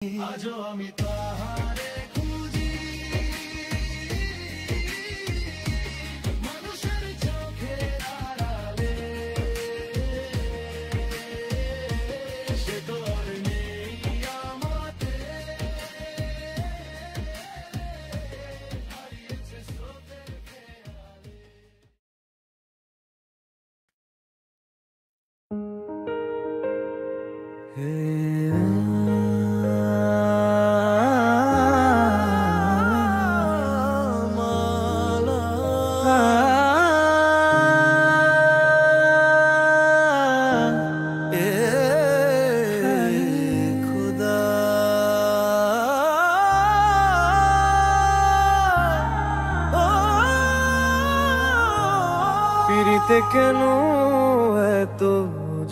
আজও আমি তাহারে খুঁজি, মানুষের চোখের আড়ালে, সে তো আর নেই আমাতে, হারিয়েছে স্রোতের খেয়ালে। পিরিতে কেন এত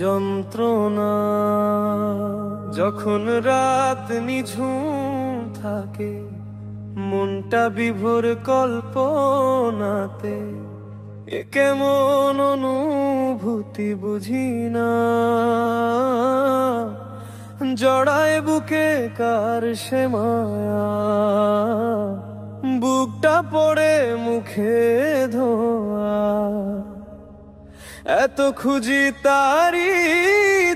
যন্ত্রণা, যখন রাত নিঝুম থাকে, মনটা বিভোর কল্পনাতে, এ কেমন অনুভূতি বুঝি না, জড়ায় বুকে কার সে মায়া, বুকটা পড়ে মুখে ধোয়া, এত খুঁজি তারি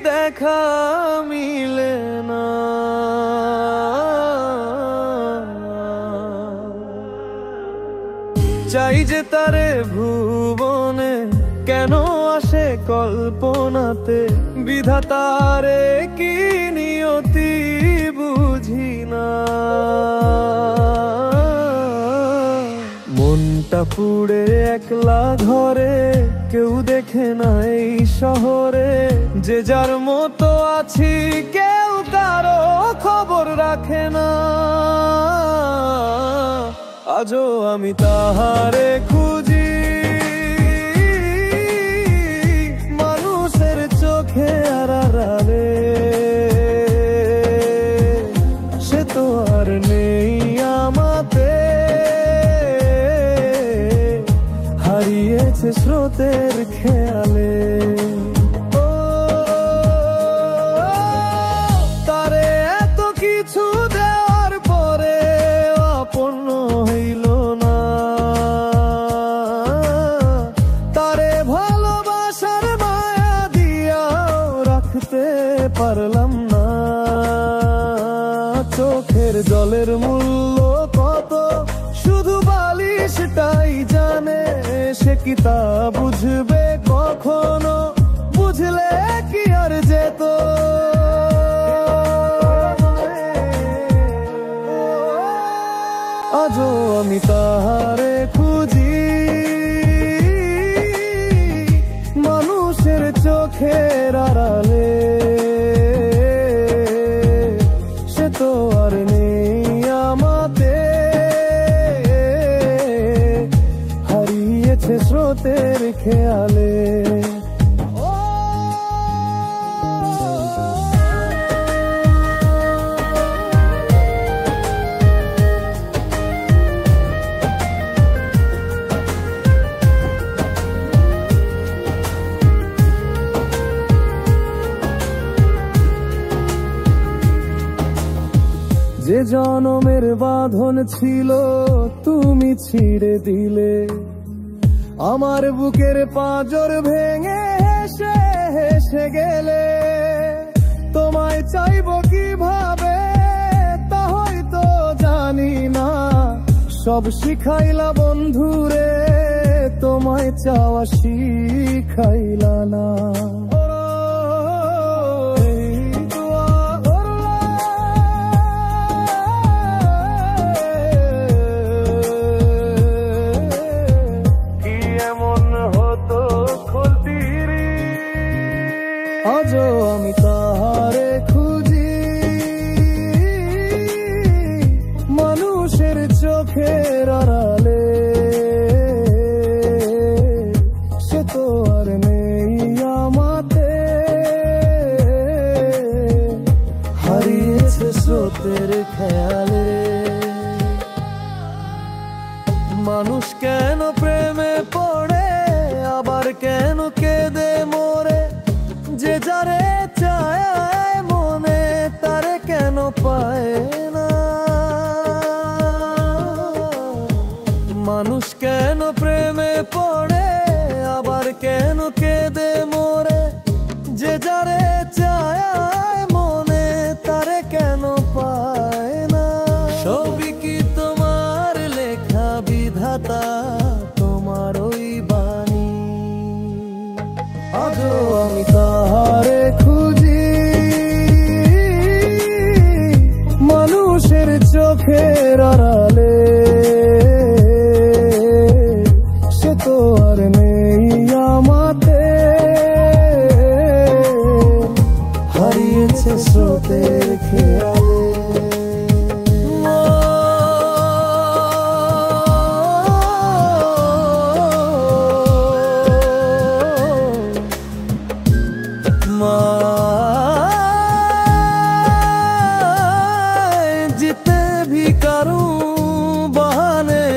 দেখা মিলে না, চাই যে তারে ভুবনে, কেন আসে কল্পনাতে, বিধাতারে কি নিয়তি বুঝি না, মনটা পুড়ে একলা ঘরে, কেউ দেখে না এই শহরে, যে যার মতো আছি, কেউ কারো খবর রাখে না, আজও আমি তাহারে খুঁজি, মানুষের চোখে আড়ালে, সে তো আর নেই আমাতে, হারিয়েছে স্রোতের খেয়ালে। তারে এত কিছু দেওয়ার পরে আপন হইল না, তারে ভালোবাসার মায়া দিয়াও রাখতে পারলাম না, চোখের জলের মূল্য কত শুধু বালিশটাই জানে, সে কি তা বুঝবে কখনো, বুঝলে কি আর যেত, আজও আমি তাহারে খুঁজি, মানুষের চোখের আড়ালে, সে তো আর নেই আমাতে, হারিয়েছে স্রোতের খেয়ালে। যে জনমের বাঁধন ছিল তুমি ছিঁড়ে দিলে, আমার বুকের পাঁজর ভেঙে হেসে হেসে গেলে, তোমায় চাইবো কিভাবে তা হয়তো জানি না, সব শিখাইলা বন্ধুরে, তোমায় চাওয়া শিখাইলা না, আজও আমি তাহারে খুঁজি, মানুষের চোখের আড়ালে, সে তো আর নেই আমাতে, হারিয়েছে স্রোতের খেয়ালে। মানুষ কেন প্রেমে পড়ে, আবার কেন কেঁদে মরে, যে যারে চায় মনে তারে কেন পায় চোখের আড়ালে সে তো আর নেই আমাতে, হারিয়েছে স্রোতের খেয়ালে। जीते भी करूं बहाने,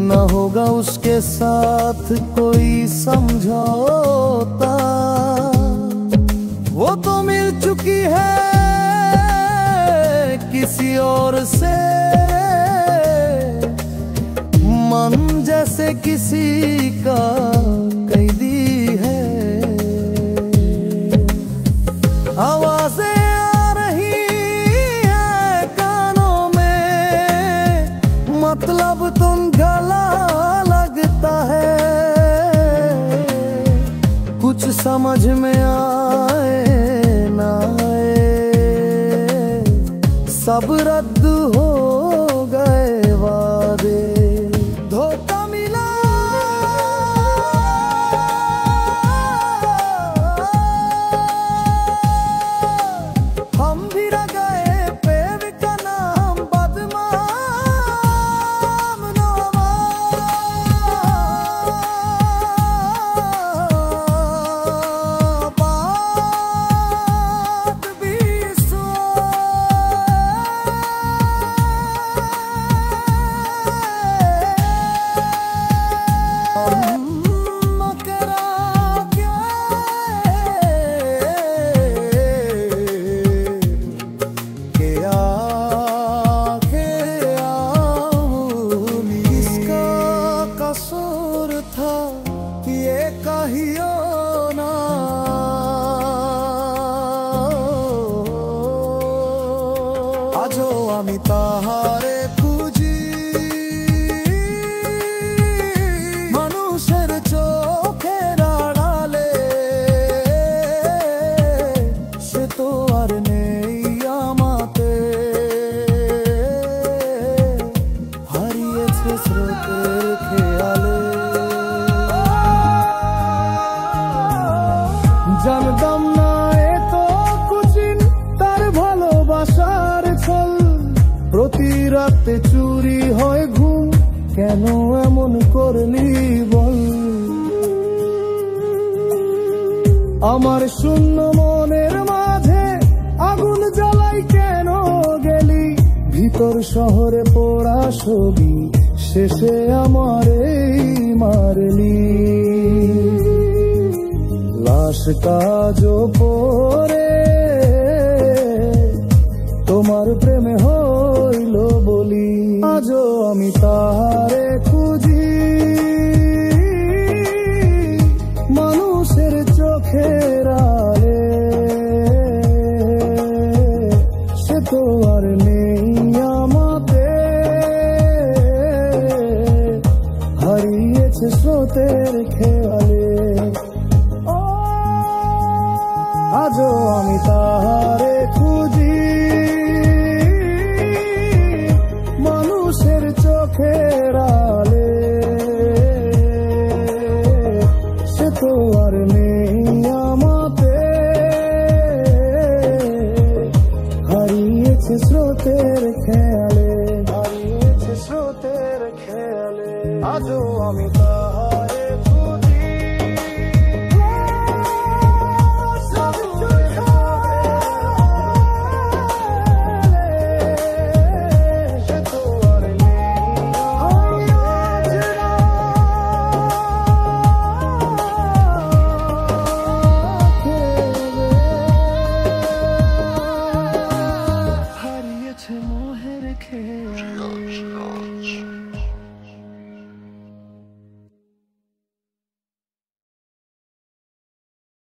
न होगा उसके साथ कोई समझौता। वो तो मिल चुकी है किसी और से, मन जैसे किसी का कैदी है। आवाजें आ रही है कानों में, मतलब तुम गला लगता है। कुछ समझ में आए ना आए, सब रद्द हो गए वादे। धोखा मिला हम भी रह गए, प्रेम का नाम बदनाम नामा। बात भी আজও আমি তাহারে খুঁজি, মানুষের চোখের আড়ালে সে তো আর নেই আমাতে, হারিয়েছে স্রোতের খেয়ালে। জানতাম না এত কুচিন তার ভালোবাসার ছল, প্রতি রাতে চুরি হয় ঘুম, কেন এমন করলি বল। আমার শূন্য মনের মাঝে আগুন জ্বালাই কেন গেলি, ভিতর শহরে পোড়া ছবি শেষে আমারেই মারলি। লাশ কাজও পরে তোমার প্রেমে হইল বলি, আজও আমি তাহারে খুঁজি, মানুষের চোখের আড়ালে সে তো আর নেই আমাতে, হারিয়েছে স্রোতের খেয়ালে। আজও আমি তাহারে খুঁজি, মানুষের চোখের আড়ালে সে তো আর নেই আমাতে, হারিয়েছে স্রোতের খেয়ালে, হারিয়েছে স্রোতের খেয়ালে। আজও আমি